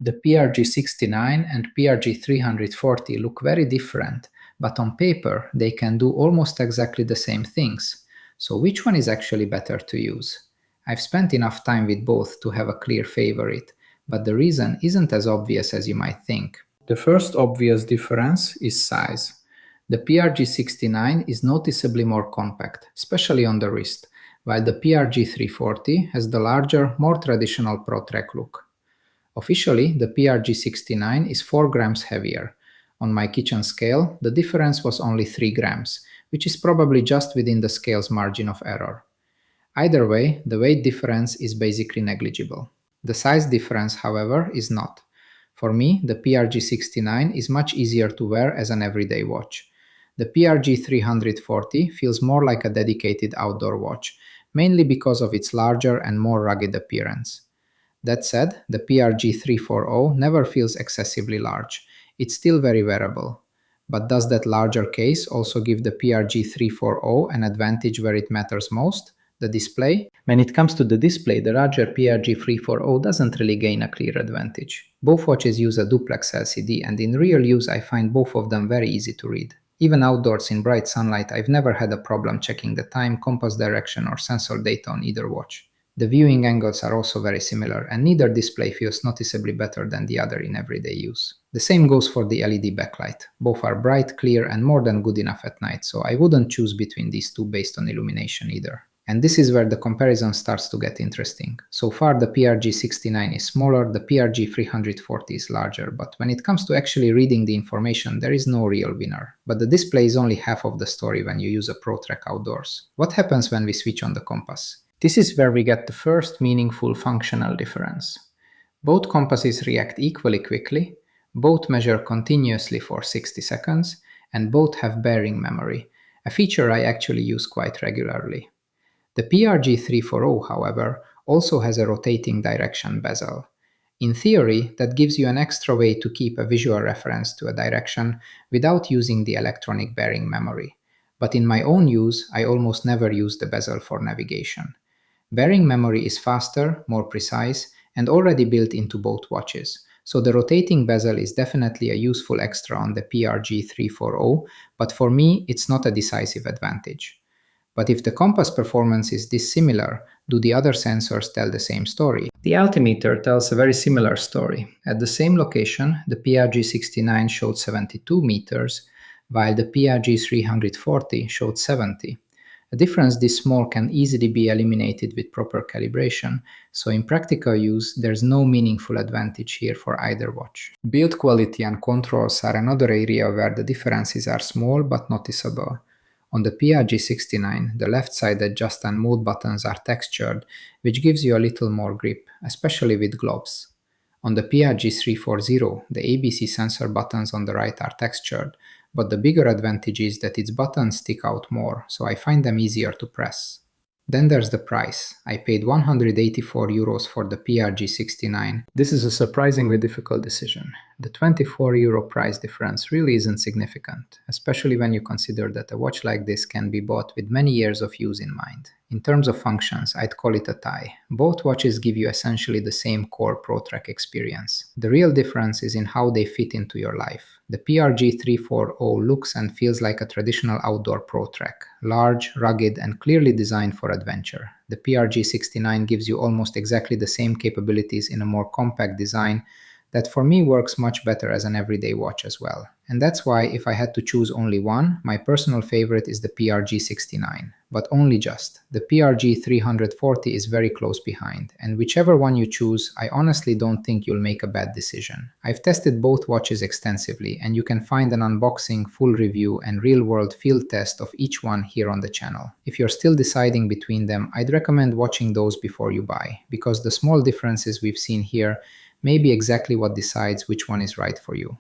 The PRG-69 and PRG-340 look very different, but on paper they can do almost exactly the same things. So which one is actually better to use? I've spent enough time with both to have a clear favorite, but the reason isn't as obvious as you might think. The first obvious difference is size. The PRG-69 is noticeably more compact, especially on the wrist, while the PRG-340 has the larger, more traditional Pro Trek look. Officially, the PRG-69 is 4 grams heavier. On my kitchen scale, the difference was only 3 grams, which is probably just within the scale's margin of error. Either way, the weight difference is basically negligible. The size difference, however, is not. For me, the PRG-69 is much easier to wear as an everyday watch. The PRG-340 feels more like a dedicated outdoor watch, mainly because of its larger and more rugged appearance. That said, the PRG-340 never feels excessively large. It's still very wearable. But does that larger case also give the PRG-340 an advantage where it matters most? The display? When it comes to the display, the larger PRG-340 doesn't really gain a clear advantage. Both watches use a duplex LCD, and in real use I find both of them very easy to read. Even outdoors in bright sunlight, I've never had a problem checking the time, compass direction, or sensor data on either watch. The viewing angles are also very similar, and neither display feels noticeably better than the other in everyday use. The same goes for the LED backlight. Both are bright, clear, and more than good enough at night, so I wouldn't choose between these two based on illumination either. And this is where the comparison starts to get interesting. So far the PRG-69 is smaller, the PRG-340 is larger, but when it comes to actually reading the information, there is no real winner. But the display is only half of the story when you use a Pro Trek outdoors. What happens when we switch on the compass? This is where we get the first meaningful functional difference. Both compasses react equally quickly, both measure continuously for 60 seconds, and both have bearing memory, a feature I actually use quite regularly. The PRG-340, however, also has a rotating direction bezel. In theory, that gives you an extra way to keep a visual reference to a direction without using the electronic bearing memory. But in my own use, I almost never use the bezel for navigation. Bearing memory is faster, more precise, and already built into both watches, so the rotating bezel is definitely a useful extra on the PRG-340, but for me it's not a decisive advantage. But if the compass performance is dissimilar, do the other sensors tell the same story? The altimeter tells a very similar story. At the same location, the PRG-69 showed 72 meters, while the PRG-340 showed 70. A difference this small can easily be eliminated with proper calibration, so in practical use there's no meaningful advantage here for either watch. Build quality and controls are another area where the differences are small but noticeable. On the PRG-69, the left side adjust and mode buttons are textured, which gives you a little more grip, especially with gloves. On the PRG-340, the ABC sensor buttons on the right are textured, but the bigger advantage is that its buttons stick out more, so I find them easier to press. Then there's the price. I paid €184 for the PRG-69. This is a surprisingly difficult decision. The €24 price difference really isn't significant, especially when you consider that a watch like this can be bought with many years of use in mind. In terms of functions, I'd call it a tie. Both watches give you essentially the same core Pro Trek experience. The real difference is in how they fit into your life. The PRG-340 looks and feels like a traditional outdoor Pro Trek, large, rugged, and clearly designed for adventure. The PRG-69 gives you almost exactly the same capabilities in a more compact design that for me works much better as an everyday watch as well. And that's why if I had to choose only one, my personal favorite is the PRG-69, but only just. The PRG-340 is very close behind, and whichever one you choose, I honestly don't think you'll make a bad decision. I've tested both watches extensively, and you can find an unboxing, full review, and real-world field test of each one here on the channel. If you're still deciding between them, I'd recommend watching those before you buy, because the small differences we've seen here may be exactly what decides which one is right for you.